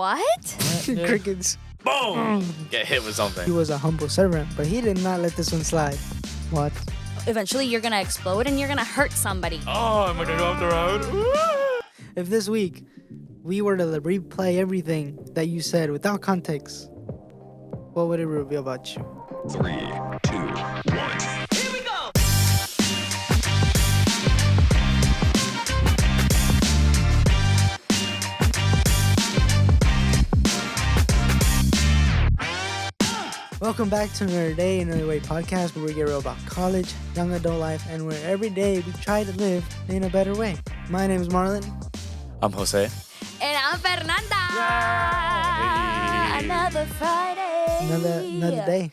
What? Crickets. Boom! Get hit with He something. was a humble servant, but he did not let this one slide. What? Eventually, you're gonna explode and you're gonna hurt somebody. Oh, am I gonna go off the road? If this week we were to replay everything that you said without context, what would it reveal about you? 3, 2, 1. Welcome back to another day, another way podcast where we get real about college, young adult life, and where every day we try to live in a better way. My name is Marlon. I'm Jose. And I'm Fernanda. Hey. Another Friday. Another day.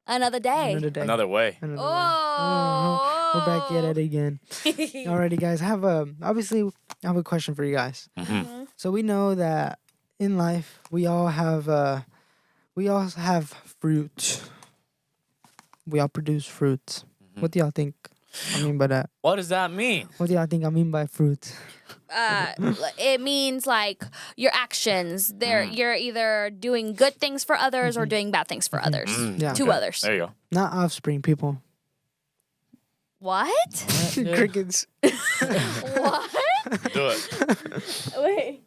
Another day. Another day. Another way. Another Oh. We're back at it again. Alrighty, guys. I have a question for you guys. Mm-hmm. So we know that in life we all have fruit. We all produce fruits. What do y'all think I mean by that? What does that mean? What do y'all think I mean by fruit? It means like your actions. You're either doing good things for others or doing bad things for others. Yeah. To others. There you go. Not offspring, people. What? Crickets. What? Do it. Wait.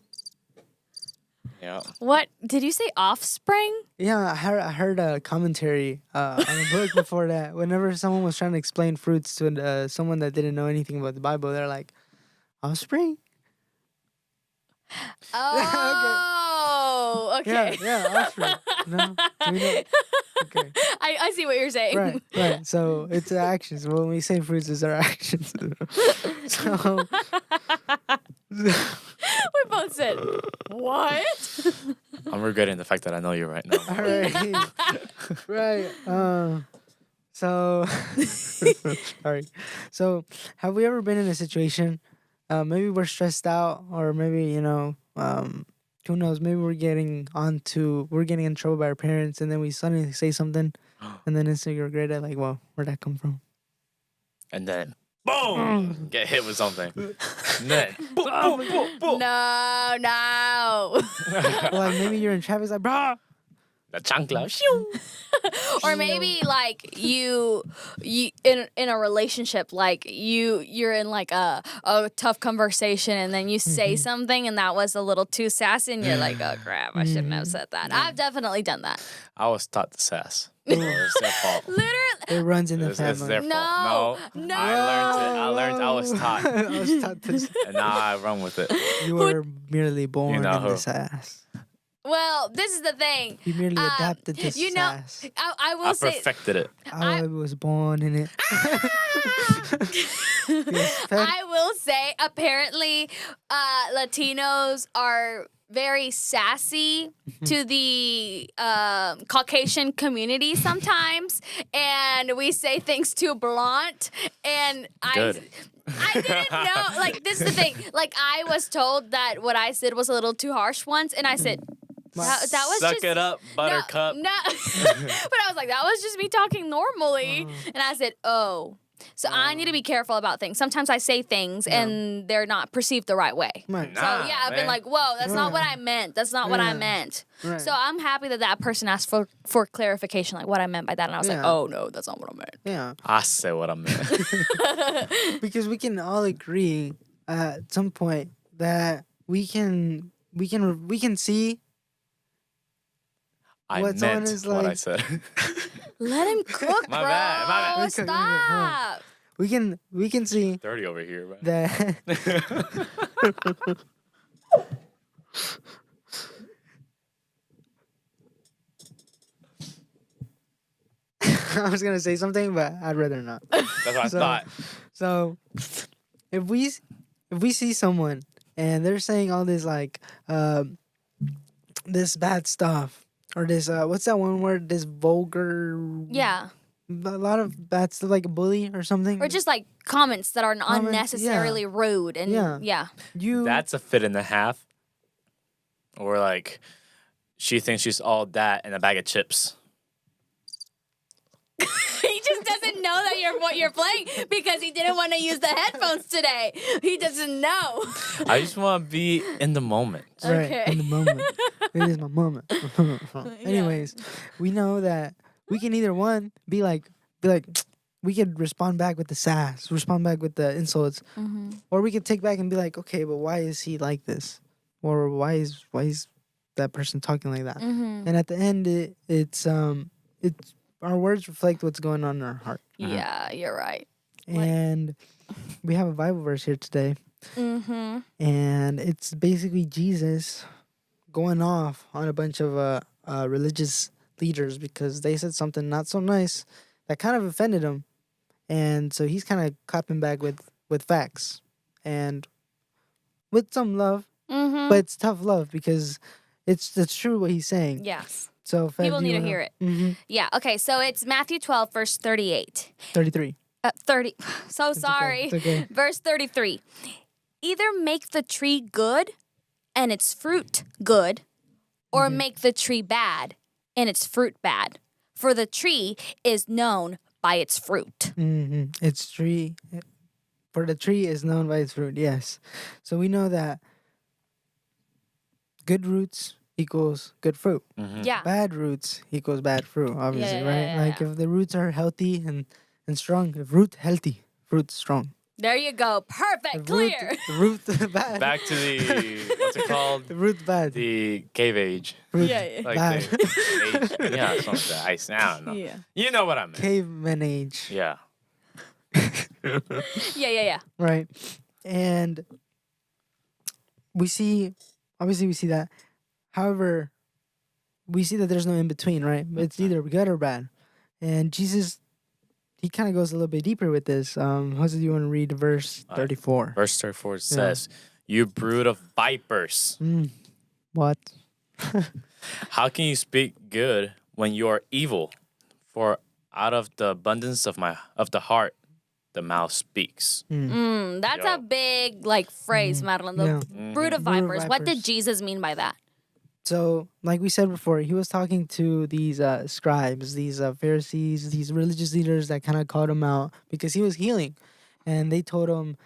Yeah. What? Did you say offspring? Yeah, I heard a commentary on a book before that. Whenever someone was trying to explain fruits to someone that didn't know anything about the Bible, they're like, offspring? Oh, okay. Yeah, offspring. No? We don't- Okay. I see what you're saying. Right. So it's actions. When we say fruits, it's our actions. So We both said, what? I'm regretting the fact that I know you right now. all right. Right. So sorry. So have we ever been in a situation? Maybe we're stressed out, or maybe who knows? Maybe we're getting in trouble by our parents, and then we suddenly say something, and then instantly regret it. Like, well, where'd that come from? And then, boom! Get hit with something. And then, boom, boom, boom, boom. No. Or like maybe you're in traffic, it's like, bro. The chancla. Shoo. Or maybe like you in a relationship, like you're in like a tough conversation, and then you say something and that was a little too sassy, and you're like, oh crap, I shouldn't have said that. I've definitely done that. I was taught to sass. So it's their fault. Literally. It runs in the It's family. their fault. No. I learned. I was taught. I was taught this. And now I run with it. You were merely born You know in who. this ass. Well, this is the thing. You merely adapted this You know, ass. I will I say. perfected it. I was born in it. Yes, I will say, apparently, Latinos are very sassy to the Caucasian community sometimes, and we say things too blunt. And Good. I didn't know. Like, this is the thing. Like, I was told that what I said was a little too harsh once, and I said. That was Suck just, it up, buttercup. No. But I was like, that was just me talking normally. And I said, oh. So I need to be careful about things. Sometimes I say things and they're not perceived the right way. Right. So Nah, yeah, I've been man. like, whoa, that's not what I meant. That's not what I Yeah. meant. Right. So I'm happy that person asked for clarification, like what I meant by that. And I was like, Yeah. oh, no, that's not what I meant. Yeah, I said what I meant. because we can all agree at some point that we can see. I What someone meant is what I like- said. Let him cook, My bro. bad, my bad. Okay, okay, okay, hold on. Stop. We can see Dirty over here, bro. that. I was gonna say something, but I'd rather not. That's what I So- thought. So, if we see someone and they're saying all this like this bad stuff, or this what's that one word? This vulgar. Yeah. A lot of bad stuff, like a bully or something. Or just like comments that are Comments, unnecessarily rude. And yeah. you. That's a fit and a half. Or like, she thinks she's all that in a bag of chips. He just doesn't doesn't know that what you're playing because he didn't want to use the headphones today. He doesn't know. I just want to be in the moment. Right, Okay. in the moment. It is my moment. Anyways, we know that we can either one be like, we could respond back with the sass, respond back with the insults, or we could take back and be like, okay, but why is he like this, or why is that person talking like that? Mm-hmm. And at the end, it's our words reflect what's going on in our heart, Yeah, you're right. Like- and we have a Bible verse here today. Mm-hmm. And it's basically Jesus going off on a bunch of religious leaders because they said something not so nice that kind of offended him, and so he's kind of clapping back with facts and with some love, Mm-hmm. but it's tough love because it's true what he's saying. Yes. So Fed, People do you need to wanna- hear it. Mhm. Yeah. Okay. So it's Matthew 12, verse 38. 33. 30. So It's okay, sorry. it's okay. Verse 33. Either make the tree good and its fruit good, or make the tree bad and its fruit bad. For the tree is known by its fruit. Its tree, for the tree is known by its fruit. Yes, so we know that good roots equals good fruit. Yeah. Bad roots equals bad fruit, obviously, yeah, right? yeah, Like yeah. if the roots are healthy and strong, if root healthy, fruit strong. There you go. Perfect. If Clear. Root bad. Back to the what's it called? The root bad. The cave age. Root Yeah, yeah. Like bad. the age. Yeah, something like that. I don't know. Yeah. You know what I mean? Caveman age, Yeah. Yeah. right? And we see, obviously, we see that. However, we see that there's no in between, right? It's either good or bad. And Jesus, he kind of goes a little bit deeper with this. Jose, do you want to read verse 34? Verse 34 says, "You brood of vipers, What? how can you speak good when you are evil? For out of the abundance of the heart, the mouth speaks." That's Yo. a big phrase, Madeline. The Yeah. brood of Brood of vipers. What did vipers. Jesus mean by that? So, like we said before, he was talking to these scribes, these Pharisees, these religious leaders that kind of called him out because he was healing. And they told him,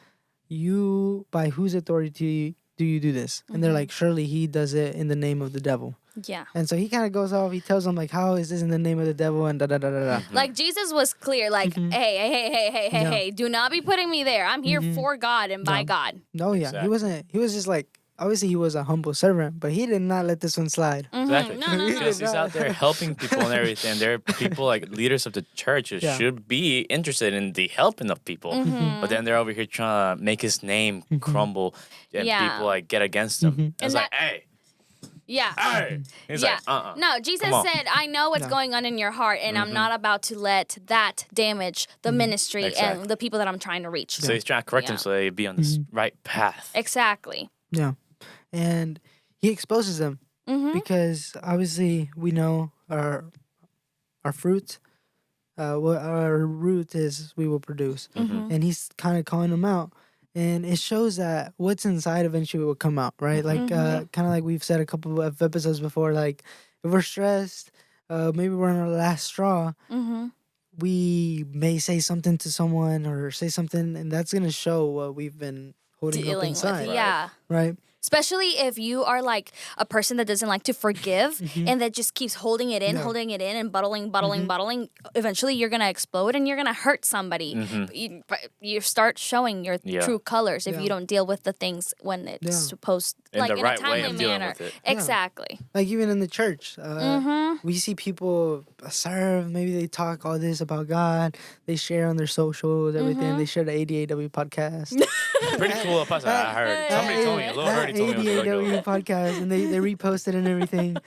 "You, by whose authority do you do this?" And they're like, "Surely he does it in the name of the devil." Yeah. And so he kind of goes off, he tells them, like, "How is this in the name of the devil?" And da da da da da. Like Jesus was clear, like, hey, do not be putting me there. I'm here for God and by No. God. No, yeah. Exactly. He wasn't, he was just like, obviously he was a humble servant, but he did not let this one slide. Exactly. No. Because he's out there helping people and everything. There are people like leaders of the church who Yeah. should be interested in the helping of people. But then they're over here trying to make his name crumble and Yeah. people like get against him. It's And like, hey, Yeah. hey. He's Yeah. like, No, Jesus Come on. said, I know what's going on in your heart, and I'm not about to let that damage the ministry Exactly. and the people that I'm trying to reach. So he's trying to correct Yeah. him so they be on this right path. Exactly. Yeah. And he exposes them because obviously we know our fruit, what our root is, we will produce. And he's kind of calling them out. And it shows that what's inside eventually will come out, right? Like, kind of like we've said a couple of episodes before, like, if we're stressed, maybe we're on our last straw, we may say something to someone or say something, and that's going to show what we've been holding up Dealing inside, with, yeah. right? Especially if you are like a person that doesn't like to forgive and that just keeps holding it in, Yeah. and bottling. Eventually, you're gonna explode and you're gonna hurt somebody. But you start showing your Yeah. true colors if Yeah. you don't deal with the things when it's Yeah. supposed, In like the in right a way timely of dealing manner. with it. Exactly. Like even in the church, we see people serve. Maybe they talk all this about God. They share on their socials, everything. They share the ADAW podcast. Pretty cool episode, I heard. Somebody told me. Lil Birdie told me it was really ADAW cool. podcast, and they repost it and everything.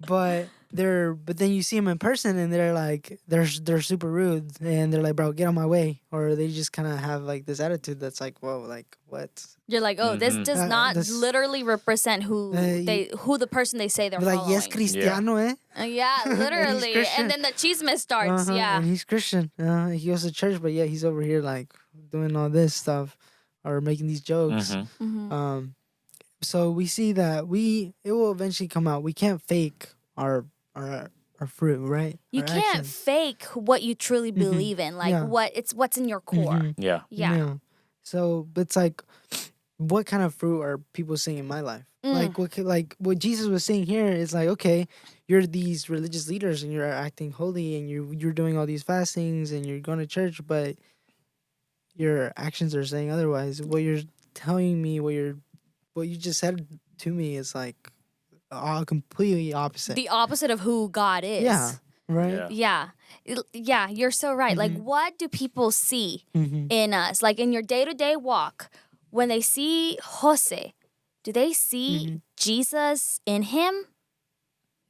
But then you see them in person, and they're like they're super rude, and they're like, "Bro, get on my way," or they just kind of have like this attitude that's like, "Whoa, like what?" You're like, oh, this does not this- literally represent who who the person they say they're They're like, following. "Yes, Cristiano, eh?" Yeah, literally. Christian. And then the chisme starts. Yeah. And he's Christian. He goes to church, but yeah, he's over here like doing all this stuff or making these jokes. So we see that it will eventually come out. We can't fake our our fruit, right? You Our can't actions. fake what you truly believe in, like Yeah. what's in your core. Mhm. Yeah. Yeah. So it's like, what kind of fruit are people seeing in my life? Like what Jesus was saying here is like, okay, you're these religious leaders and you're acting holy and you're doing all these fastings and you're going to church, but your actions are saying otherwise. What you're telling me, what you just said to me is like all completely opposite. The opposite of who God is. Yeah. Right. Yeah. Yeah, you're so right. Like, what do people see Mm-hmm. in us? Like, in your day-to-day walk, when they see Jose, do they see Jesus in him?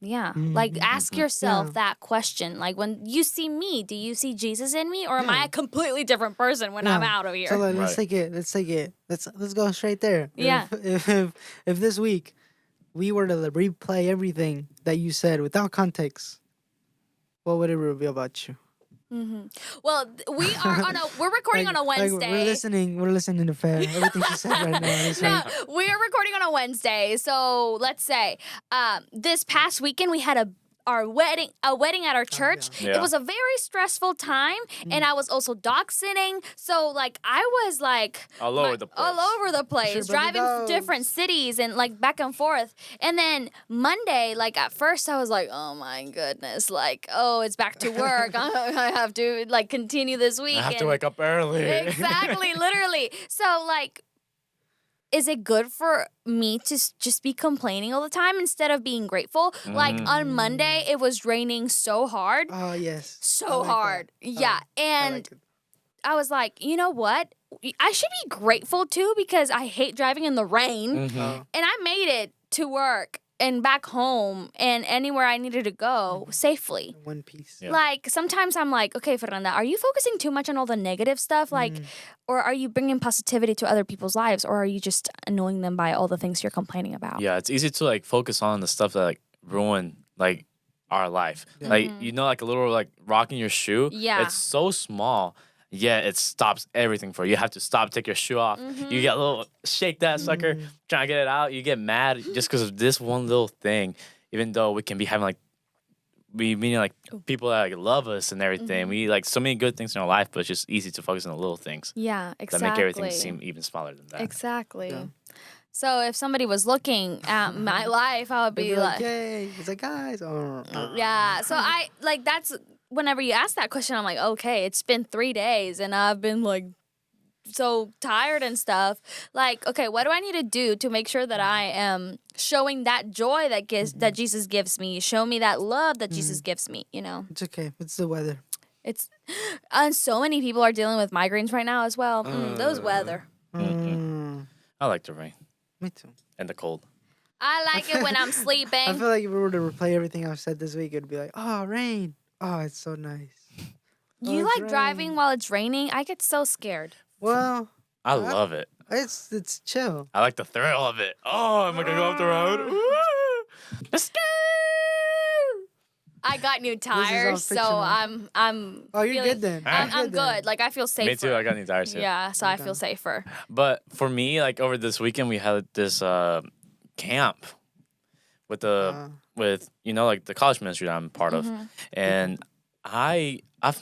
Yeah. Like, ask yourself Yeah. that question. Like, when you see me, do you see Jesus in me? Or am I a completely different person when I'm out of here? So like, let's Right. take it. Let's go straight there. Yeah. If this week we were to replay everything that you said without context, what would it reveal about you? Well, we're recording on a Wednesday. We're listening to Fair. Everything she said right now. Is No, right. we're recording on a Wednesday. So let's say this past weekend we had a wedding at our church. yeah. It was a very stressful time, and I was also dog sitting. So like I was like All over the place. all over the place, Sure, but driving the to different cities and like back and forth. And then Monday, like at first I was like, oh my goodness, like oh it's back to work. I have to like continue this week. I have to and- wake up early. Exactly, literally. So, like, is it good for me to just be complaining all the time instead of being grateful? Like, on Monday, it was raining so hard. Oh yes. I So like hard. that. Yeah. I And like it. I was like, you know what? I should be grateful too because I hate driving in the rain. Mhm. Oh, And I made it to work and back home and anywhere I needed to go safely. One Piece. Yeah. Like sometimes I'm like, okay, Fernanda, are you focusing too much on all the negative stuff? Like, or are you bringing positivity to other people's lives, or are you just annoying them by all the things you're complaining about? Yeah, it's easy to like focus on the stuff that like ruin like our life. Like you know, like a little like rock in your shoe. Yeah. It's so small. Yeah, it stops everything for you. You have to stop, take your shoe off. You get a little shake that sucker, trying to get it out. You get mad just because of this one little thing. Even though we can be having like we meaning like people that like love us and everything. We like so many good things in our life, but it's just easy to focus on the little things Yeah, that exactly. make everything seem even smaller than that. Exactly. Yeah. So if somebody was looking at my life, I would They'd be like, yay! It's like guys. yeah. So I like that's whenever you ask that question, I'm like, okay, it's been 3 days and I've been like so tired and stuff. Like, okay, what do I need to do to make sure that I am showing that joy that that Jesus gives me? Show me that love that Jesus gives me, you know? It's okay. It's the weather. It's and so many people are dealing with migraines right now as well. Those weather. I like the rain Me too. and the cold. I like it when I'm I sleeping. feel like if we were to replay everything I've said this week, it'd be like, oh, rain. Oh, it's so nice. You it's like driving raining. while it's raining? I get so scared. Well, I love it. it's chill. I like the thrill of it. Oh, am I gonna go off the road? Woo! Let's go! I got new all tires, so fictional. I'm. Oh, you're feeling- good then. I'm then. good. Like I feel safer. Me too. I got new tires too. Yeah, so I feel safer. But for me, like over this weekend, we had this camp with the with you know like the college ministry that I'm part of, and I've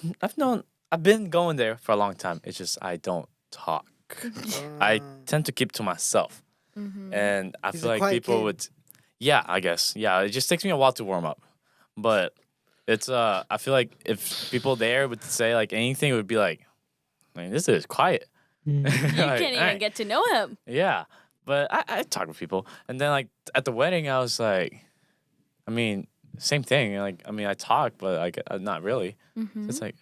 been going there for a long time. It's just I don't talk. I tend to keep to myself, and I He's feel a like quiet people kid. would. Yeah, I guess. Yeah, it just takes me a while to warm up, but it's I feel like if people there would say like anything, it would be like, man, this is quiet. You can't even get to know him. Yeah, but I talk with people, and then like at the wedding, I was like, I mean, same thing. Like, I mean, I talk, but like not really. So it's like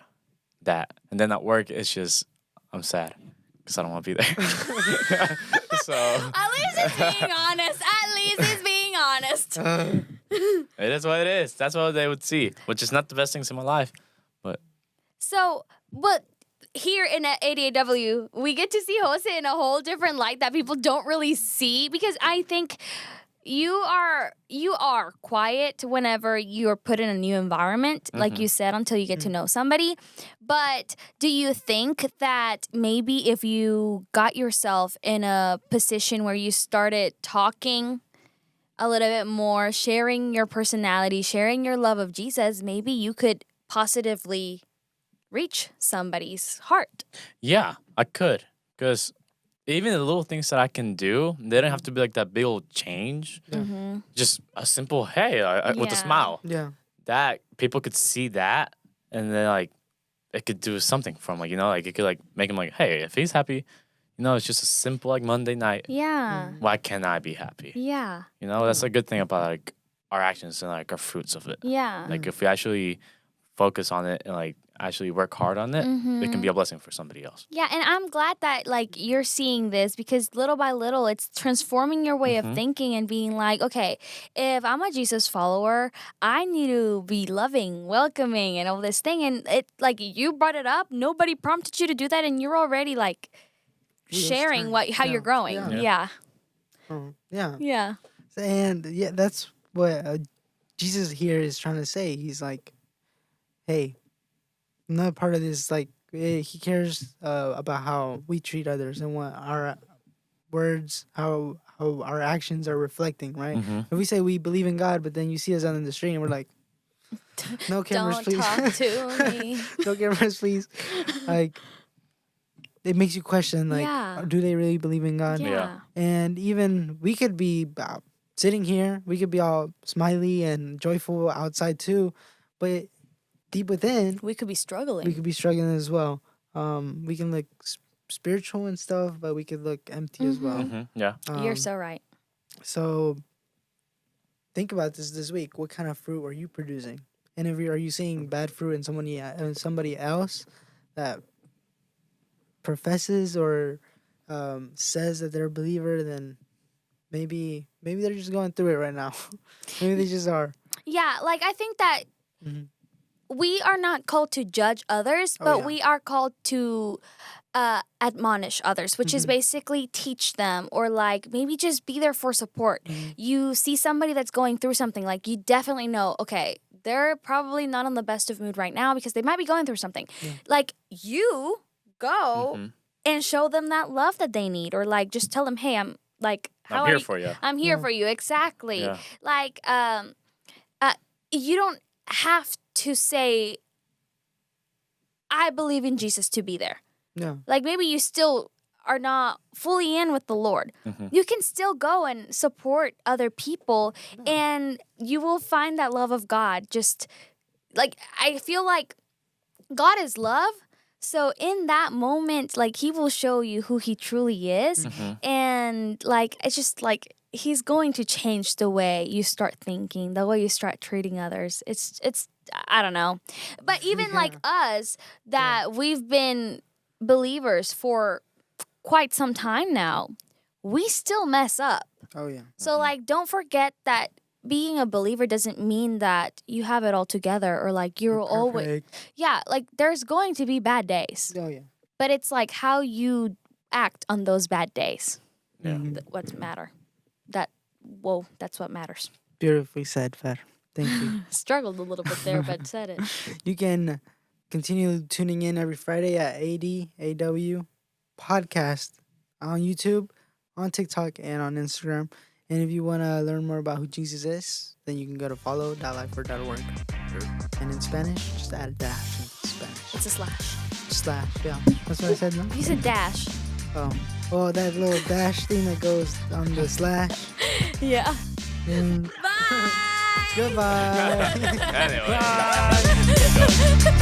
that, and then at work, it's just I'm sad because I don't want to be there. So At least it's being honest. At least it's being honest. it is what it is. That's what they would see, which is not the best things in my life. But So, but here in 88W, we get to see Jose in a whole different light that people don't really see because I think you are quiet whenever you're put in a new environment, like you said, until you get to know somebody. But do you think that maybe if you got yourself in a position where you started talking a little bit more, sharing your personality, sharing your love of Jesus, maybe you could positively reach somebody's heart. Yeah, I could. Because even the little things that I can do, they don't have to be like that big old change. Mm-hmm. Just a simple hey with a Yeah. smile. Yeah. That people could see that, and then like it could do something from like like it could like make him like, hey, if he's happy, it's just a simple like Monday night. Yeah. Why can't I be happy? Yeah. That's a good thing about like our actions and like our fruits of it. Yeah. Like if we actually focus on it and like actually work hard on it, it can be a blessing for somebody else. Yeah, and I'm glad that like you're seeing this because little by little it's transforming your way of thinking and being like, okay, if I'm a Jesus follower, I need to be loving, welcoming and all this thing, and it like you brought it up, nobody prompted you to do that and you're already like sharing how you're growing. Yeah. Yeah. Yeah. Yeah. And yeah, that's what Jesus here is trying to say. He's like, hey, I'm not part of this. Like, he cares about how we treat others and what our words, how our actions are reflecting, right? If we say we believe in God, but then you see us out in the street and we're like, no cameras, Don't please. talk to me. No cameras, please. Like, it makes you question, like, Yeah. do they really believe in God? Yeah. And even we could be sitting here, we could be all smiley and joyful outside too, but deep within, We could be struggling. we could be struggling as well. We can look spiritual and stuff, but we could look empty as well. Yeah. You're so right. So think about this week. What kind of fruit are you producing? And if are you seeing bad fruit in somebody else that professes or says that they're a believer, then maybe they're just going through it right now. Maybe they just are. Yeah, like I think that Mhm. we are not called to judge others, but yeah. we are called to admonish others, which is basically teach them or like maybe just be there for support. You see somebody that's going through something, like you definitely know, okay, they're probably not in the best of mood right now because they might be going through something. Like you go and show them that love that they need, or like just tell them, hey, I'm like, how I'm are here you? for you. I'm here for you. Exactly. Yeah. Like, you don't have to say, I believe in Jesus to be there. Yeah. Like maybe you still are not fully in with the Lord. You can still go and support other people and you will find that love of God. Just like, I feel like God is love. So in that moment, like he will show you who he truly is. And like, it's just like, he's going to change the way you start thinking, the way you start treating others. It's I don't know. But even like us, that we've been believers for quite some time now, we still mess up. Oh yeah. So like, don't forget that being a believer doesn't mean that you have it all together or like you're always, Perfect. yeah, like there's going to be bad days, Oh yeah. but it's like how you act on those bad days. Yeah. What matter. That's what matters. Beautifully said, Fer. Thank you. Struggled a little bit there, but said it. You can continue tuning in every Friday at ADAW podcast on YouTube, on TikTok, and on Instagram. And if you want to learn more about who Jesus is, then you can go to follow.lifeword.org. And in Spanish, just add a dash in Spanish. It's a slash. Slash, yeah. That's what I said, no? You said dash. Oh. Oh, that little dash thing that goes on the slash. Yeah. Mm. Bye. Goodbye. Anyway. Bye.